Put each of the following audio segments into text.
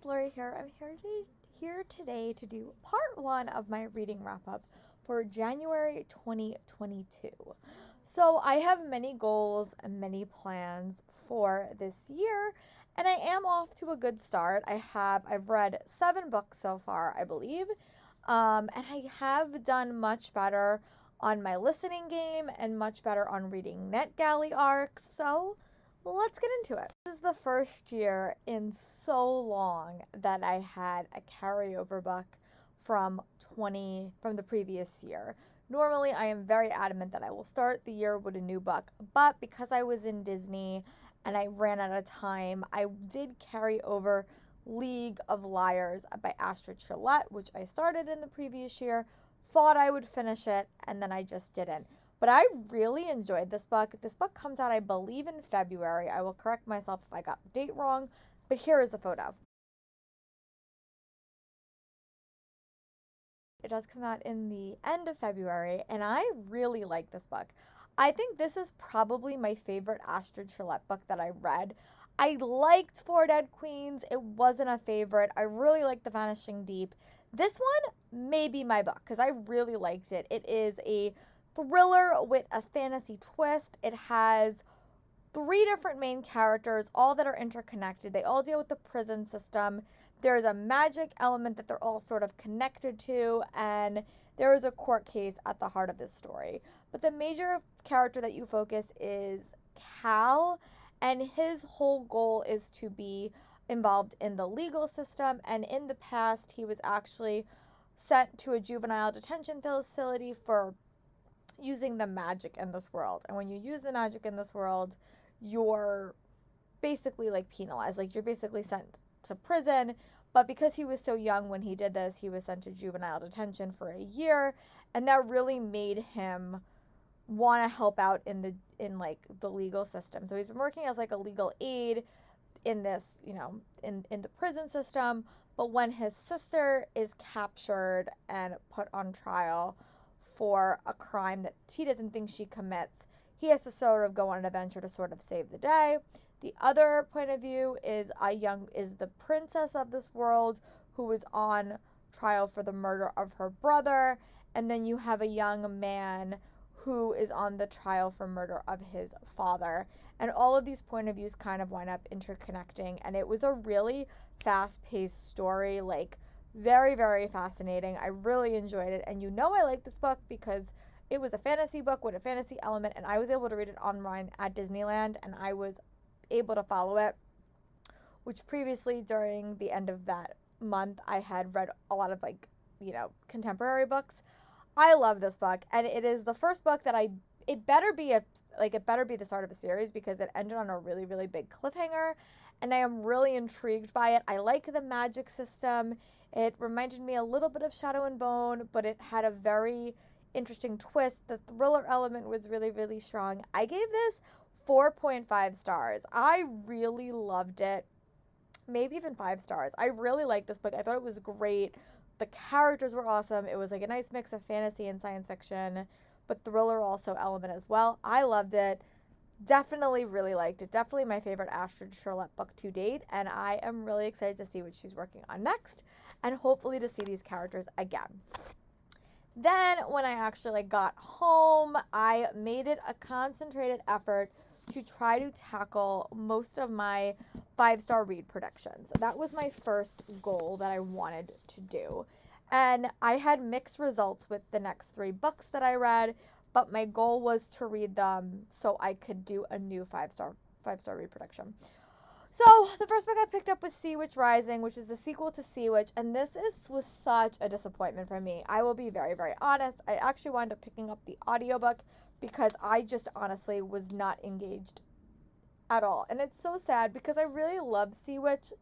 Lori here. I'm here today to do part 1 of my reading wrap-up for January 2022. So I have many goals and many plans for this year, and I am off to a good start. I've read 7 books so far, I believe, and I have done much better on my listening game and much better on reading NetGalley arcs, so let's get into it. This is the first year in so long that I had a carryover book from the previous year. Normally, I am very adamant that I will start the year with a new book, but because I was in Disney and I ran out of time, I did carry over League of Liars by Astrid Shillette, which I started in the previous year, thought I would finish it, and then I just didn't. But I really enjoyed this book. This book comes out, I believe, in February. I will correct myself if I got the date wrong, but here is the photo. It does come out in the end of February, and I really like this book. I think this is probably my favorite Astrid Shillette book that I read. I liked Four Dead Queens. It wasn't a favorite. I really liked The Vanishing Deep. This one may be my book because I really liked it. It is a thriller with a fantasy twist. It has 3 different main characters, all that are interconnected. They all deal with the prison system. There's a magic element that they're all sort of connected to, and there is a court case at the heart of this story. But the major character that you focus is Cal, and his whole goal is to be involved in the legal system, and in the past he was actually sent to a juvenile detention facility for using the magic in this world. And when you use the magic in this world, you're basically like penalized, like you're basically sent to prison. But because he was so young when he did this, he was sent to juvenile detention for a year, and that really made him want to help out in the legal system. So he's been working as like a legal aid in this, in the prison system. But when his sister is captured and put on trial for a crime that he doesn't think she commits, he has to sort of go on an adventure to sort of save the day. The other point of view is the princess of this world who is on trial for the murder of her brother, and then you have a young man who is on the trial for murder of his father. And all of these point of views kind of wind up interconnecting, and it was a really fast-paced story, like very, very fascinating. I really enjoyed it, and I like this book because it was a fantasy book with a fantasy element, and I was able to read it online at Disneyland, and I was able to follow it, which previously during the end of that month I had read a lot of contemporary books. I love this book, and it is the first book that it better be the start of a series because it ended on a really, really big cliffhanger, and I am really intrigued by it. I like the magic system. It reminded me a little bit of Shadow and Bone, but it had a very interesting twist. The thriller element was really, really strong. I gave this 4.5 stars. I really loved it. Maybe even 5 stars. I really liked this book. I thought it was great. The characters were awesome. It was like a nice mix of fantasy and science fiction, but thriller also element as well. I loved it. Definitely really liked it. Definitely my favorite Astrid Shillette book to date, and I am really excited to see what she's working on next, and hopefully to see these characters again. Then when I actually got home, I made it a concentrated effort to try to tackle most of my 5-star read predictions. That was my first goal that I wanted to do. And I had mixed results with the next 3 books that I read, but my goal was to read them so I could do a new 5-star read prediction. So the first book I picked up was Sea Witch Rising, which is the sequel to Sea Witch, and this was such a disappointment for me. I will be very, very honest. I actually wound up picking up the audiobook because I just honestly was not engaged at all. And it's so sad because I really love Sea Witch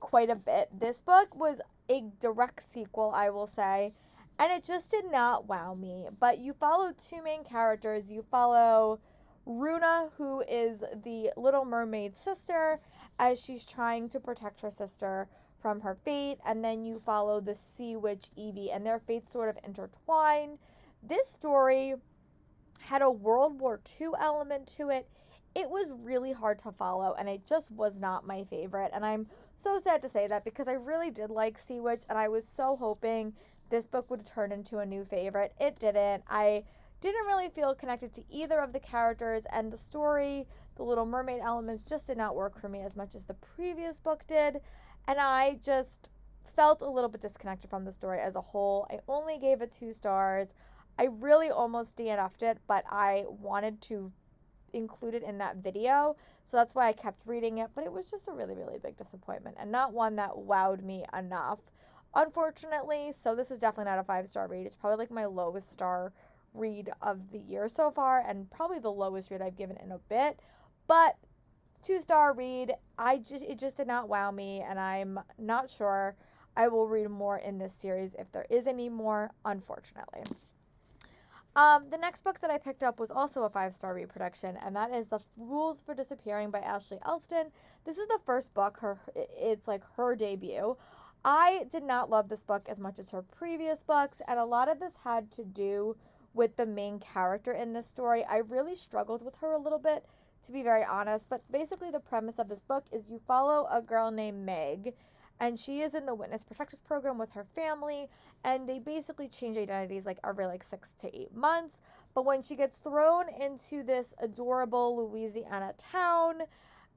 quite a bit. This book was a direct sequel, I will say, and it just did not wow me. But you follow 2 main characters. You follow Runa, who is the Little Mermaid's sister, as she's trying to protect her sister from her fate, and then you follow the Sea Witch Evie, and their fates sort of intertwine. This story had a World War II element to it. it was really hard to follow, and it just was not my favorite. And I'm so sad to say that because I really did like Sea Witch, and I was so hoping this book would turn into a new favorite. It didn't. I didn't really feel connected to either of the characters, and the story, the Little Mermaid elements, just did not work for me as much as the previous book did. And I just felt a little bit disconnected from the story as a whole. I only gave it 2 stars. I really almost DNF'd it, but I wanted to include it in that video, so that's why I kept reading it. But it was just a really, really big disappointment, and not one that wowed me enough, unfortunately. So this is definitely not a 5-star read. It's probably like my lowest star read of the year so far, and probably the lowest read I've given in a bit. But 2-star read. It just did not wow me, and I'm not sure I will read more in this series if there is any more, unfortunately. The next book that I picked up was also a 5-star reproduction, and that is The Rules for Disappearing by Ashley Elston. This is the first book. It's like her debut. I did not love this book as much as her previous books, and a lot of this had to do with the main character in this story. I really struggled with her a little bit, to be very honest, but basically the premise of this book is you follow a girl named Meg, and she is in the Witness Protection Program with her family, and they basically change identities like every 6 to 8 months. But when she gets thrown into this adorable Louisiana town,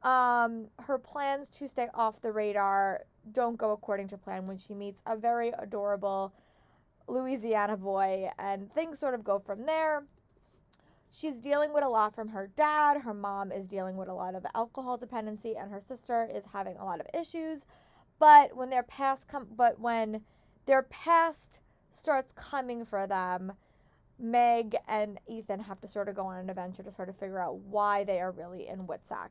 her plans to stay off the radar don't go according to plan when she meets a very adorable Louisiana boy, and things sort of go from there. She's dealing with a lot from her dad. Her mom is dealing with a lot of alcohol dependency, and her sister is having a lot of issues. But when their past starts coming for them, Meg and Ethan have to sort of go on an adventure to sort of figure out why they are really in Witsack.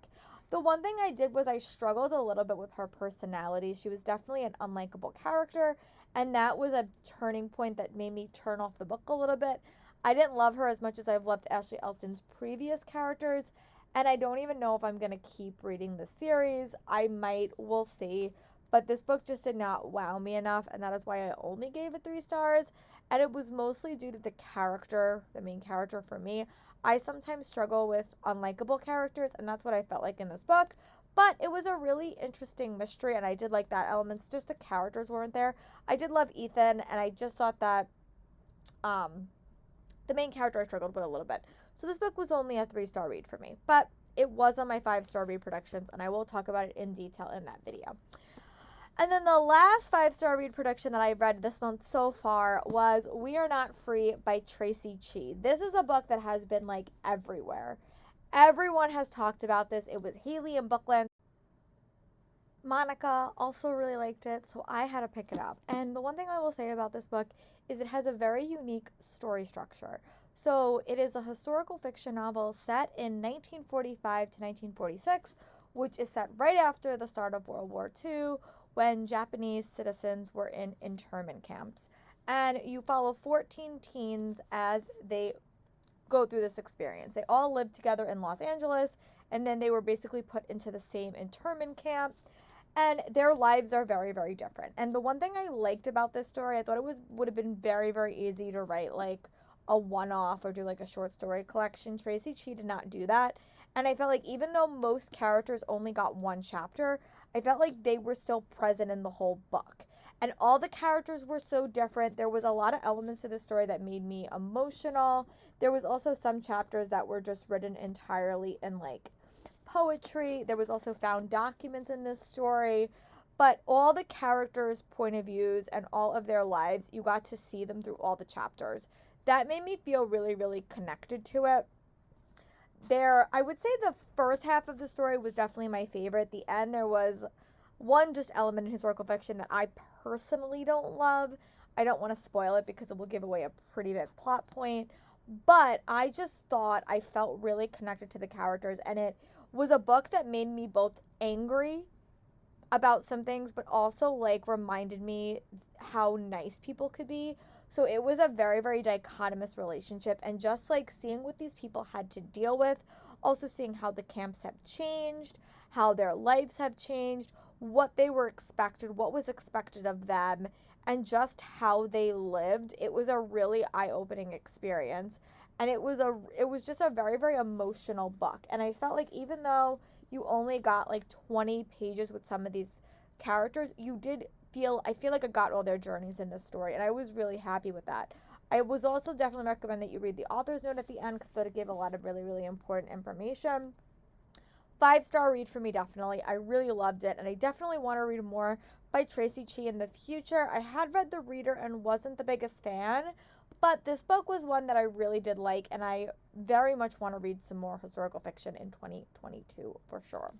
The one thing I did was I struggled a little bit with her personality. She was definitely an unlikable character, and that was a turning point that made me turn off the book a little bit. I didn't love her as much as I've loved Ashley Elston's previous characters, and I don't even know if I'm going to keep reading the series. I might, we'll see. But this book just did not wow me enough, and that is why I only gave it 3 stars. And it was mostly due to the character, the main character for me. I sometimes struggle with unlikable characters, and that's what I felt like in this book. But it was a really interesting mystery, and I did like that element. Just the characters weren't there. I did love Ethan, and I just thought that the main character I struggled with a little bit. So this book was only a 3-star read for me. But it was on my 5-star reproductions, and I will talk about it in detail in that video. And then the last 5-star read production that I read this month so far was We Are Not Free by Tracy Chee. This is a book that has been everywhere. Everyone has talked about this. It was Haley in Bookland. Monica also really liked it, so I had to pick it up. And the one thing I will say about this book is it has a very unique story structure. So it is a historical fiction novel set in 1945 to 1946, which is set right after the start of World War II, when Japanese citizens were in internment camps. And you follow 14 teens as they go through this experience. They all lived together in Los Angeles, and then they were basically put into the same internment camp. And their lives are very, very different. And the one thing I liked about this story, I thought it would have been very, very easy to write a one-off or do a short story collection. Tracy Chee did not do that. And I felt like even though most characters only got 1 chapter, I felt like they were still present in the whole book. And all the characters were so different. There was a lot of elements to the story that made me emotional. There was also some chapters that were just written entirely in poetry. There was also found documents in this story. But all the characters' point of views and all of their lives, you got to see them through all the chapters. That made me feel really, really connected to it. I would say the first half of the story was definitely my favorite. The end, there was one just element in historical fiction that I personally don't love. I don't want to spoil it because it will give away a pretty big plot point. But I just thought I felt really connected to the characters, and it was a book that made me both angry about some things, but also reminded me how nice people could be. So it was a very, very dichotomous relationship, and just seeing what these people had to deal with, also seeing how the camps have changed, how their lives have changed, what they were expected, what was expected of them, and just how they lived. It was a really eye-opening experience. and it was just a very, very emotional book. And I felt like even though you only got like 20 pages with some of these characters, you did feel I feel like I got all their journeys in this story, and I was really happy with that. I was also definitely recommend that you read the author's note at the end because that gave a lot of really, really important information. 5-star read for me, definitely. I really loved it, and I definitely want to read more by Tracy Chee in the future. I had read The Reader and wasn't the biggest fan, but this book was one that I really did like, and I very much want to read some more historical fiction in 2022 for sure.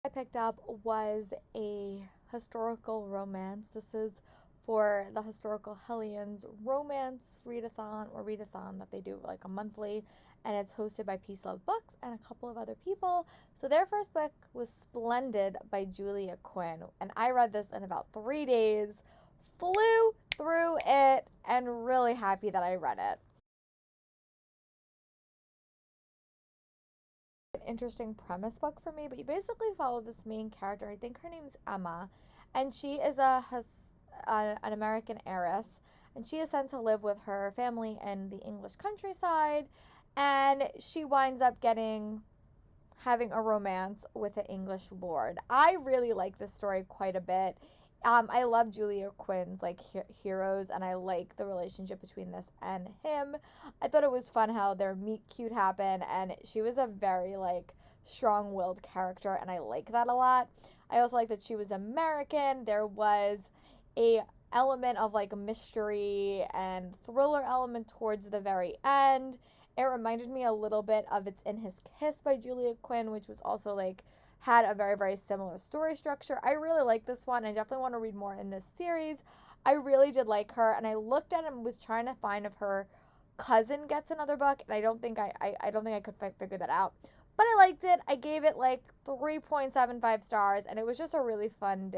I picked up was a historical romance. This is for the Historical Hellions romance readathon or readathon that they do like a monthly, and it's hosted by Peace Love Books and a couple of other people. So their first book was Splendid by Julia Quinn, and I read this in about 3 days, flew through it, and really happy that I read it. Interesting premise book for me, but you basically follow this main character. I think her name's Emma, and she is an American heiress, and she is sent to live with her family in the English countryside, and she winds up having a romance with an English lord. I really like this story quite a bit. I love Julia Quinn's like heroes, and I like the relationship between this and him. I thought it was fun how their meet cute happened, and she was a very like strong-willed character, and I like that a lot. I also like that she was American. There was a element of like mystery and thriller element towards the very end. It reminded me a little bit of It's in His Kiss by Julia Quinn, which was also like had a very, very similar story structure. I really like this one. I definitely want to read more in this series. I really did like her, and I looked at it and was trying to find if her cousin gets another book, and I don't think I don't think I could figure that out. But I liked it. I gave it like 3.75 stars, and it was just a really fun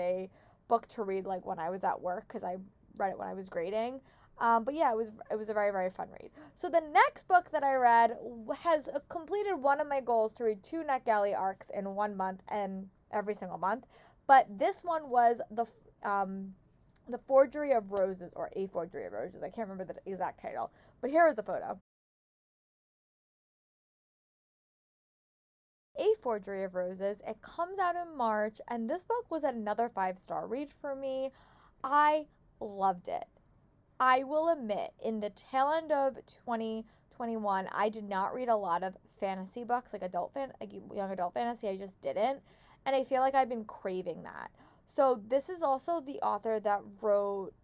book to read like when I was at work because I read it when I was grading. But yeah, it was a very, very fun read. So the next book that I read has completed one of my goals to read 2 NetGalley arcs in 1 month and every single month. But this one was the Forgery of Roses, or A Forgery of Roses. I can't remember the exact title, but here is the photo. A Forgery of Roses. It comes out in March, and this book was another 5-star read for me. I loved it. I will admit, in the tail end of 2021, I did not read a lot of fantasy books, like young adult fantasy. I just didn't, and I feel like I've been craving that. So this is also the author that wrote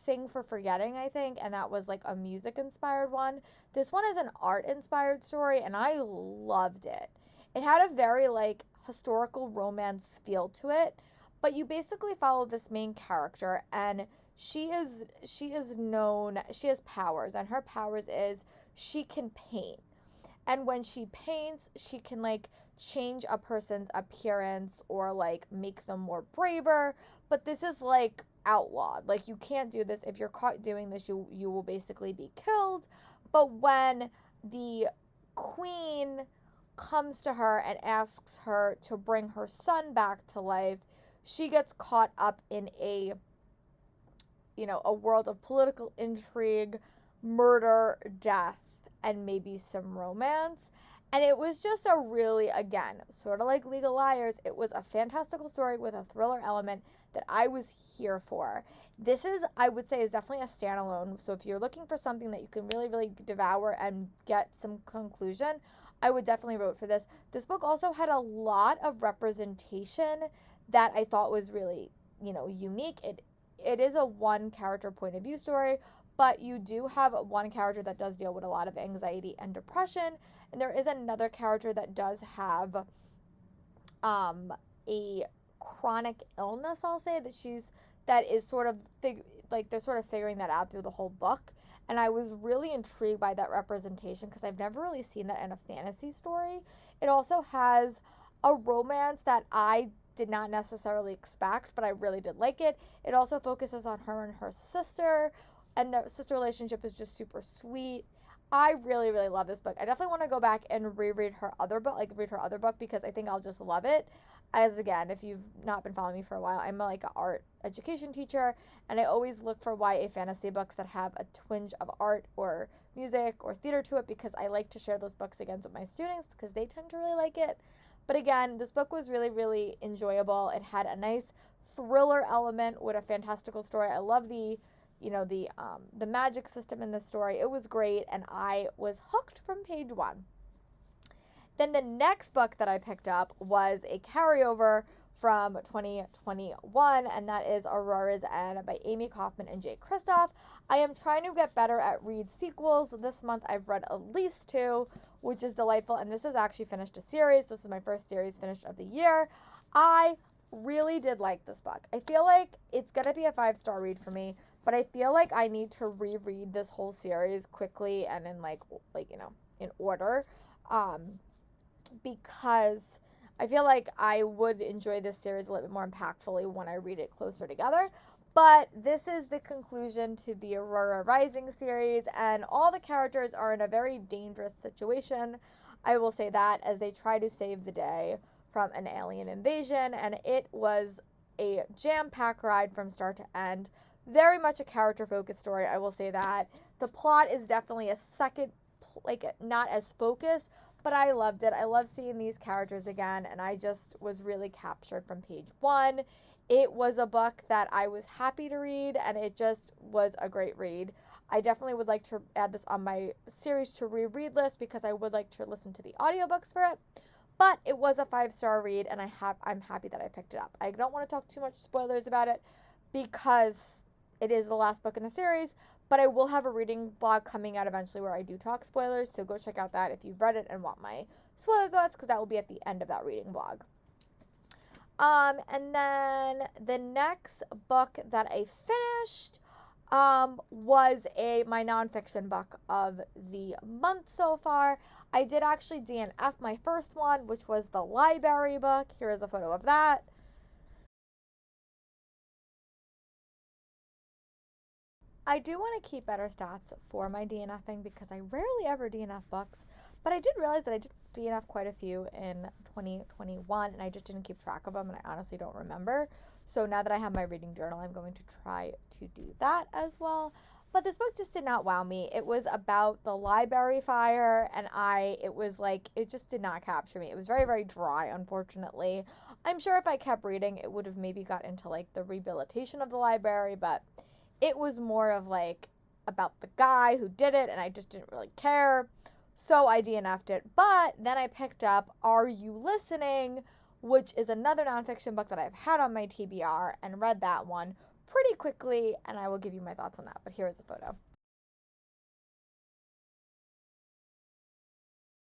Sing for Forgetting, I think, and that was like a music-inspired one. This one is an art-inspired story, and I loved it. It had a very like historical romance feel to it, but you basically follow this main character, and she has powers, and her powers is she can paint, and when she paints she can like change a person's appearance or like make them more braver, but this is like outlawed. Like you can't do this. If you're caught doing this, you will basically be killed. But when the queen comes to her and asks her to bring her son back to life, she gets caught up in a world of political intrigue, murder, death, and maybe some romance. And it was just a really, again, sort of like Legal Liars, it was a fantastical story with a thriller element that I was here for. This is, I would say, is definitely a standalone. So if you're looking for something that you can really, really devour and get some conclusion, I would definitely vote for this. This book also had a lot of representation that I thought was really, unique. It is a one character point of view story, but you do have one character that does deal with a lot of anxiety and depression, and there is another character that does have a chronic illness, I'll say, that is sort of they're sort of figuring that out through the whole book. And I was really intrigued by that representation because I've never really seen that in a fantasy story. It also has a romance that I did not necessarily expect, but I really did like it. It also focuses on her and her sister, and their sister relationship is just super sweet. I really, really love this book. I definitely want to go back and reread her other book, like read her other book, because I think I'll just love it. As again, if you've not been following me for a while, I'm like an art education teacher, and I always look for YA fantasy books that have a twinge of art or music or theater to it, because I like to share those books again with my students because they tend to really like it. But again, this book was really, really enjoyable. It had a nice thriller element with a fantastical story. I love the magic system in the story. It was great, and I was hooked from page one. Then the next book that I picked up was a carryover from 2021, and that is Aurora's End by Amy Kaufman and Jay Kristoff. I am trying to get better at read sequels. This month I've read at least two, which is delightful, and this has actually finished a series. This is my first series finished of the year. I really did like this book. I feel like it's going to be a 5-star read for me, but I feel like I need to reread this whole series quickly and in in order. Because I feel like I would enjoy this series a little bit more impactfully when I read it closer together. But this is the conclusion to the Aurora Rising series, and all the characters are in a very dangerous situation. I will say that, as they try to save the day from an alien invasion, and it was a jam-packed ride from start to end. Very much a character-focused story, I will say that. The plot is definitely a second, not as focused, but I loved it. I love seeing these characters again, and I just was really captured from page one. It was a book that I was happy to read, and it just was a great read. I definitely would like to add this on my series to reread list, because I would like to listen to the audiobooks for it. But it was a 5-star read, and I'm happy that I picked it up. I don't want to talk too much spoilers about it, because it is the last book in the series, but I will have a reading blog coming out eventually where I do talk spoilers, so go check out that if you've read it and want my spoiler thoughts, because that will be at the end of that reading blog. And then the next book that I finished was my nonfiction book of the month so far. I did actually DNF my first one, which was the library book. Here is a photo of that. I do want to keep better stats for my DNFing, because I rarely ever DNF books, but I did realize that I did DNF quite a few in 2021, and I just didn't keep track of them, and I honestly don't remember. So now that I have my reading journal, I'm going to try to do that as well. But this book just did not wow me. It was about the library fire, and it just did not capture me. It was very, very dry, unfortunately. I'm sure if I kept reading, it would have maybe got into the rehabilitation of the library, but it was more of about the guy who did it, and I just didn't really care. So I DNF'd it. But then I picked up Are You Listening?, which is another nonfiction book that I've had on my TBR, and read that one pretty quickly, and I will give you my thoughts on that. But here's a photo.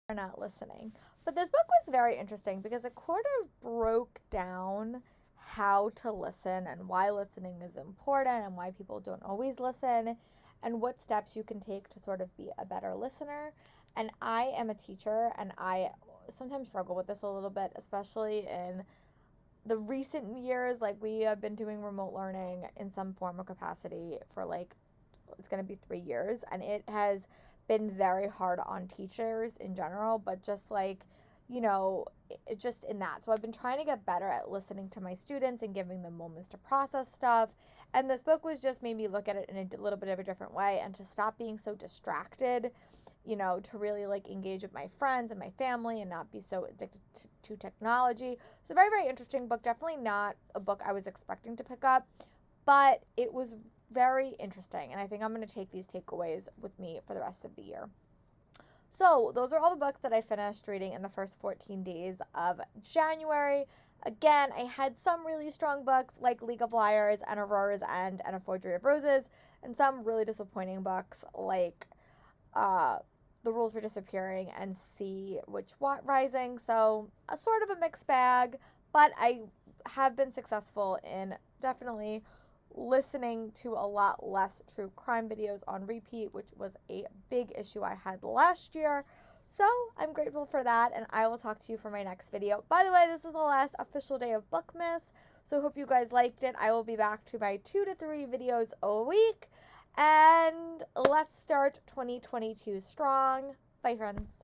Are not listening. But this book was very interesting, because it kind of broke down how to listen, and why listening is important, and why people don't always listen, and what steps you can take to sort of be a better listener. And I am a teacher, and I sometimes struggle with this a little bit, especially in the recent years. We have been doing remote learning in some form or capacity for it's going to be 3 years, and it has been very hard on teachers in general, but just just in that. So I've been trying to get better at listening to my students and giving them moments to process stuff. And this book was just made me look at it in a little bit of a different way, and to stop being so distracted, to really engage with my friends and my family, and not be so addicted to technology. So very, very interesting book. Definitely not a book I was expecting to pick up, but it was very interesting. And I think I'm going to take these takeaways with me for the rest of the year. So those are all the books that I finished reading in the first 14 days of January. Again, I had some really strong books like League of Liars and Aurora's End and A Forgery of Roses, and some really disappointing books like The Rules for Disappearing and Sea Witch Rising. So a sort of a mixed bag, but I have been successful in definitely listening to a lot less true crime videos on repeat, which was a big issue I had last year. So I'm grateful for that, and I will talk to you for my next video. By the way, this is the last official day of Bookmas, so I hope you guys liked it. I will be back to my 2 to 3 videos a week, And let's start 2022 strong. Bye, friends.